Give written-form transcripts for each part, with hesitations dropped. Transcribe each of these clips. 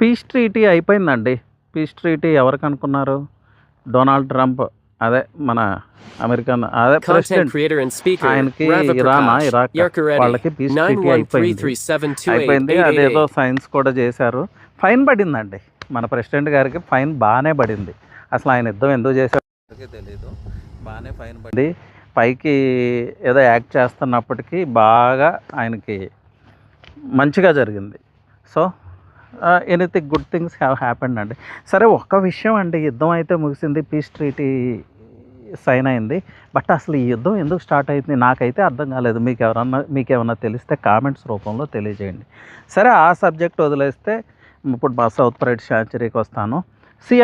Piece treaty అయిపోయిందండి. Piece treaty ఎవరికి అనుకున్నారు? డొనాల్డ్ ట్రంప్, అదే మన అమెరికన్ అదే Content president, creator and speaker ఆయనకి Rava ఇరానా Prakash ఇరాక్ Yarkareddy వాళ్ళకి పీస్ ట్రీటీ అయిపోయింది. 9133728888. అదేదో సైన్స్ కూడా చేశారు. ఫైన్ పడిందండి. మన ప్రెసిడెంట్ గారికి ఫైన్ బాగానే పడింది. అసలు ఆయన యుద్ధం ఎందుకు చేశాడో తెలియదు, బాగానే ఫైన్ పడింది. పైకి ఏదో యాక్ట్ చేస్తున్నప్పటికీ బాగా ఆయనకి మంచిగా జరిగింది. So anything good things have happened అండి. సరే, ఒక్క విషయం అండి, యుద్ధం అయితే ముగిసింది, పీస్ ట్రీటీ సైన్ అయింది. బట్ అసలు ఈ యుద్ధం ఎందుకు స్టార్ట్ అయింది నాకైతే అర్థం కాలేదు. మీకేమన్నా తెలిస్తే కామెంట్స్ రూపంలో తెలియజేయండి. సరే, ఆ సబ్జెక్ట్ వదిలేస్తే ఇప్పుడు మా సౌత్ ప్రైడ్ శాంచురీకి వస్తాను.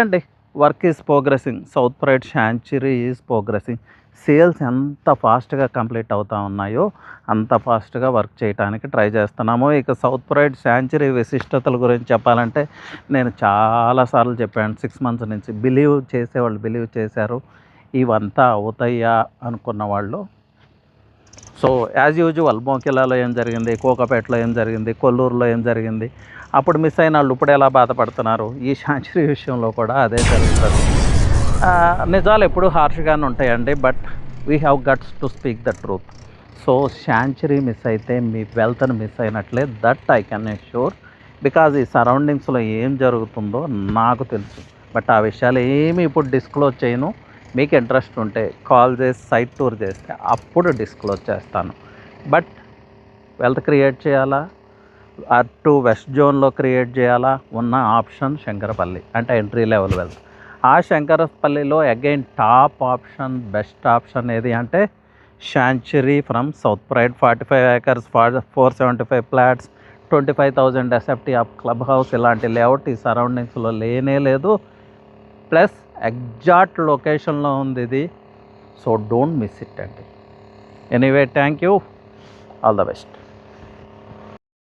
అండి, work is progressing. South pride sanctuary is progressing. Sales ఎంత ఫాస్ట్గా కంప్లీట్ అవుతూ ఉన్నాయో అంత ఫాస్ట్గా వర్క్ చేయడానికి ట్రై చేస్తున్నాము. ఇక సౌత్ ప్రైడ్ శాంచురీ విశిష్టతల గురించి చెప్పాలంటే నేను చాలాసార్లు చెప్పాను. 6 months నుంచి బిలీవ్ చేసేవాళ్ళు బిలీవ్ చేశారు. ఇవంతా అవుతాయా అనుకున్న వాళ్ళు. సో యాజ్ యూజువల్ మోకిలాలో ఏం జరిగింది, కోకాపేటలో ఏం జరిగింది, కొల్లూరులో ఏం జరిగింది, అప్పుడు మిస్ అయిన వాళ్ళు ఇప్పుడు ఎలా బాధపడుతున్నారు, ఈ శాంచురీ విషయంలో కూడా అదే జరుగుతుంది. నిజాలు ఎప్పుడు హార్ష్గానే ఉంటాయండి, but we have guts to speak the truth. So Sanctuary miss అయితే మీ వెల్త్ని మిస్ అయినట్లే, that I can assure. Because ఈ సరౌండింగ్స్లో ఏం జరుగుతుందో నాకు తెలుసు. బట్ ఆ విషయాలు ఏమి ఇప్పుడు డిస్క్లోజ్ చేయను. మీకు ఇంట్రెస్ట్ ఉంటే కాల్ చేసి సైట్ టూర్ చేస్తే అప్పుడు డిస్క్లోజ్ చేస్తాను. బట్ వెల్త్ క్రియేట్ చేయాలా, అటు వెస్ట్ జోన్లో క్రియేట్ చేయాలా, ఉన్న ఆప్షన్ శంకరపల్లి, అంటే ఎంట్రీ లెవెల్ వెల్త్. ఆ శంకరపల్లిలో again top option, best option ఏది అంటే Sanctuary from South Pride. 45 acres, 475 flats, 25,000 SFT of club house. ఇలాంటి లేఅవుట్ ఈ సరౌండింగ్స్లో లేనే లేదు. ప్లస్ ఎగ్జాక్ట్ లొకేషన్లో ఉంది ఇది. సో డోంట్ మిస్ ఇట్ అండి. Anyway, thank you, all the best.